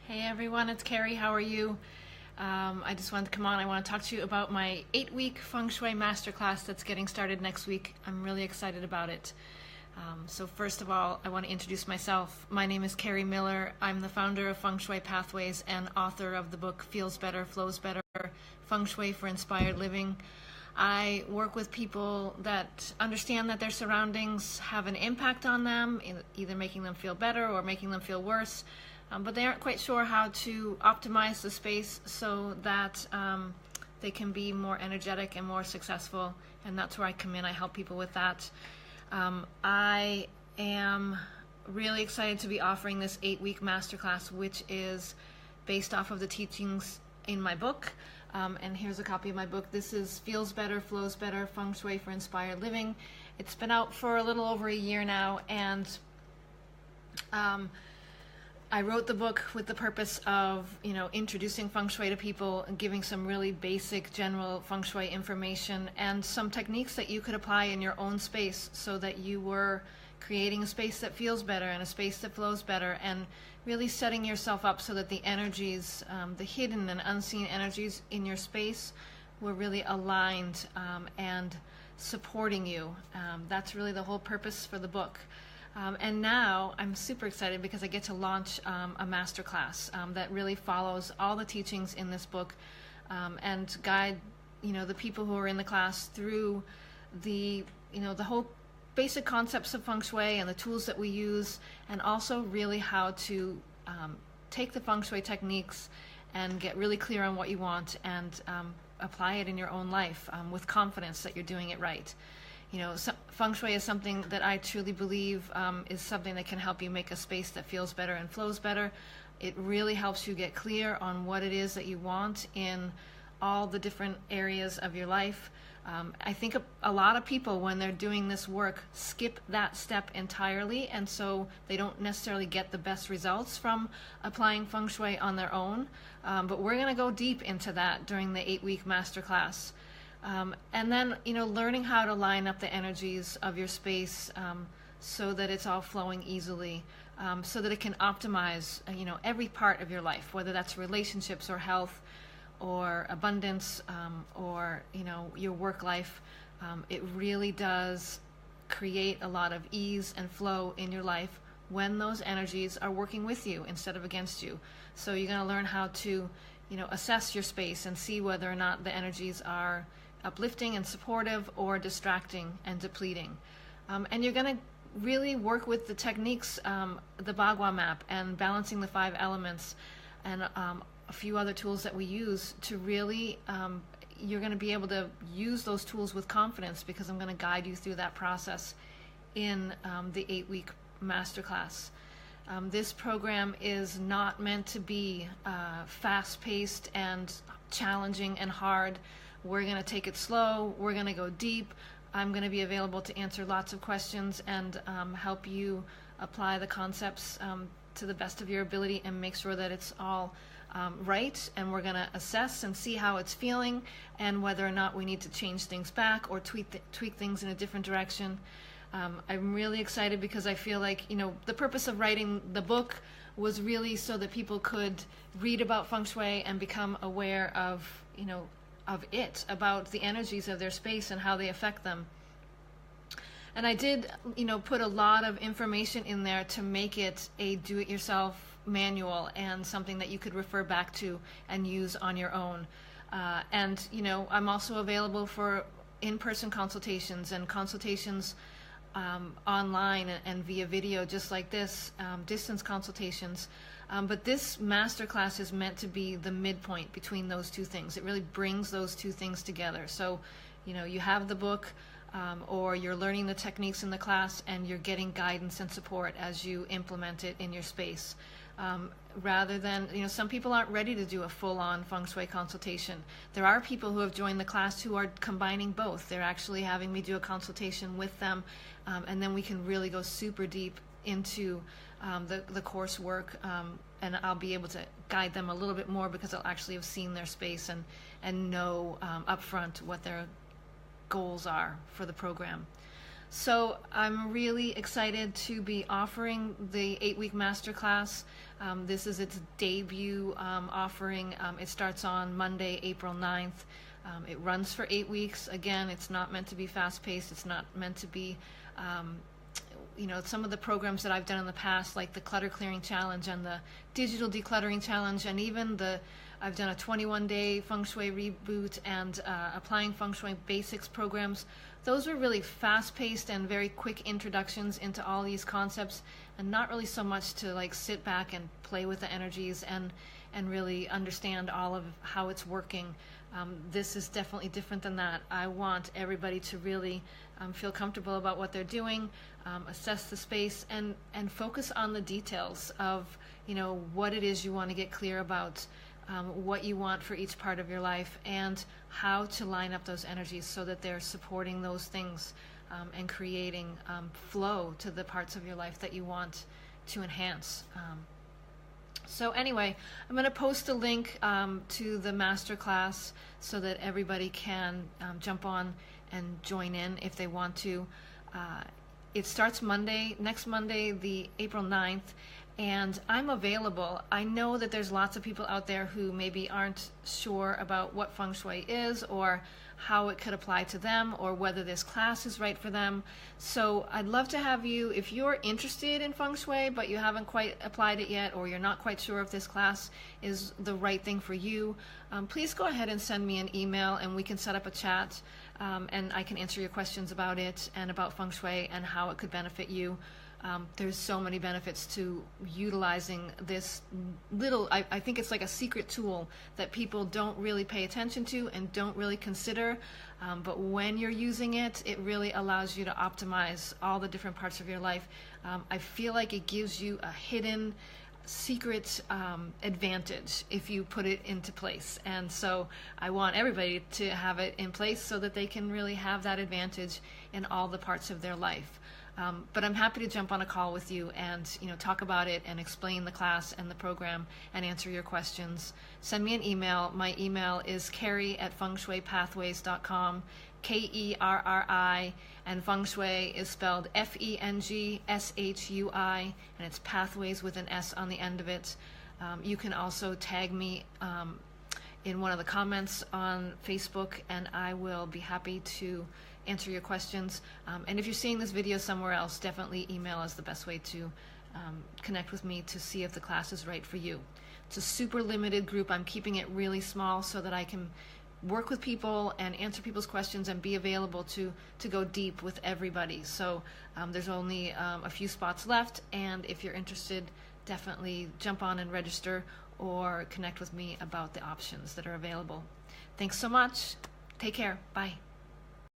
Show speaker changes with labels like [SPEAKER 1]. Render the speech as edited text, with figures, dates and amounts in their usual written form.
[SPEAKER 1] Hey everyone, it's Kerri. How are you? I just wanted to come on. I want to talk to you about my 8-week Feng Shui Master Class that's getting started next week. I'm really excited about it. So first of all, I want to introduce myself. My name is Kerri Miller. I'm the founder of Feng Shui Pathways and author of the book Feels Better, Flows Better, Feng Shui for Inspired Living. I work with people that understand that their surroundings have an impact on them, either making them feel better or making them feel worse. But they aren't quite sure how to optimize the space so that they can be more energetic and more successful, and that's where I come in. I help people with that. I am really excited to be offering this 8-week masterclass, which is based off of the teachings in my book. And here's a copy of my book. This is Feels Better, Flows Better, Feng Shui for Inspired Living. It's been out for a little over a year now, and I wrote the book with the purpose of, introducing Feng Shui to people and giving some really basic general Feng Shui information and some techniques that you could apply in your own space so that you were creating a space that feels better and a space that flows better, and really setting yourself up so that the energies, the hidden and unseen energies in your space were really aligned and supporting you. That's really the whole purpose for the book. And now I'm super excited because I get to launch a masterclass that really follows all the teachings in this book and guide, the people who are in the class through the whole basic concepts of Feng Shui and the tools that we use, and also really how to take the Feng Shui techniques and get really clear on what you want and apply it in your own life with confidence that you're doing it right. Feng Shui is something that I truly believe is something that can help you make a space that feels better and flows better. It really helps you get clear on what it is that you want in all the different areas of your life. I think a lot of people, when they're doing this work, skip that step entirely, and so they don't necessarily get the best results from applying Feng Shui on their own. But we're going to go deep into that during the 8-week masterclass. And then, learning how to line up the energies of your space so that it's all flowing easily, so that it can optimize, every part of your life, whether that's relationships or health or abundance or, your work life. It really does create a lot of ease and flow in your life when those energies are working with you instead of against you. So you're going to learn how to, assess your space and see whether or not the energies are uplifting and supportive or distracting and depleting. And you're going to really work with the techniques, the Bagua map and balancing the 5 elements and a few other tools that we use to really, you're going to be able to use those tools with confidence, because I'm going to guide you through that process in the 8-week masterclass. This program is not meant to be fast-paced and challenging and hard. We're going to take it slow. We're going to go deep. I'm going to be available to answer lots of questions and help you apply the concepts to the best of your ability and make sure that it's all right. And we're going to assess and see how it's feeling and whether or not we need to change things back or tweak things in a different direction. I'm really excited because I feel like, the purpose of writing the book was really so that people could read about Feng Shui and become aware of, about the energies of their space and how they affect them. And I did, put a lot of information in there to make it a do-it-yourself manual and something that you could refer back to and use on your own. And I'm also available for in-person consultations and consultations online and via video, just like this, distance consultations. But this masterclass is meant to be the midpoint between those two things. It really brings those two things together. So, you have the book, or you're learning the techniques in the class, and you're getting guidance and support as you implement it in your space. Rather than, some people aren't ready to do a full-on Feng Shui consultation. There are people who have joined the class who are combining both. They're actually having me do a consultation with them, and then we can really go super deep into the coursework, and I'll be able to guide them a little bit more because I'll actually have seen their space and know upfront what their goals are for the program. So I'm really excited to be offering the 8-week masterclass. This is its debut offering. It starts on Monday, April 9th. It runs for 8 weeks. Again, it's not meant to be fast-paced. It's not meant to be, some of the programs that I've done in the past, like the Clutter Clearing Challenge and the Digital Decluttering Challenge, and even I've done a 21-day Feng Shui reboot and Applying Feng Shui Basics programs. Those were really fast-paced and very quick introductions into all these concepts, and not really so much to like sit back and play with the energies and really understand all of how it's working. This is definitely different than that. I want everybody to really feel comfortable about what they're doing, assess the space, and focus on the details of what it is you want to get clear about, what you want for each part of your life, and how to line up those energies so that they're supporting those things and creating flow to the parts of your life that you want to enhance. So anyway, I'm going to post a link to the masterclass so that everybody can jump on and join in if they want to. It starts next Monday, the April 9th, and I'm available. I know that there's lots of people out there who maybe aren't sure about what Feng Shui is or how it could apply to them or whether this class is right for them. So I'd love to have you, if you're interested in Feng Shui but you haven't quite applied it yet, or you're not quite sure if this class is the right thing for you, please go ahead and send me an email and we can set up a chat and I can answer your questions about it and about Feng Shui and how it could benefit you. There's so many benefits to utilizing this little, I think it's like a secret tool that people don't really pay attention to and don't really consider, but when you're using it, it really allows you to optimize all the different parts of your life. I feel like it gives you a hidden secret advantage if you put it into place, and so I want everybody to have it in place so that they can really have that advantage in all the parts of their life. But I'm happy to jump on a call with you and talk about it and explain the class and the program and answer your questions. Send me an email. My email is kerri@fengshuipathways.com, Kerri, and Feng Shui is spelled FENGSHUI, and it's pathways with an S on the end of it. You can also tag me in one of the comments on Facebook, and I will be happy to answer your questions. And if you're seeing this video somewhere else, definitely email is the best way to connect with me to see if the class is right for you. It's a super limited group. I'm keeping it really small so that I can work with people and answer people's questions and be available to go deep with everybody. So there's only a few spots left, and if you're interested, definitely jump on and register or connect with me about the options that are available. Thanks so much. Take care. Bye.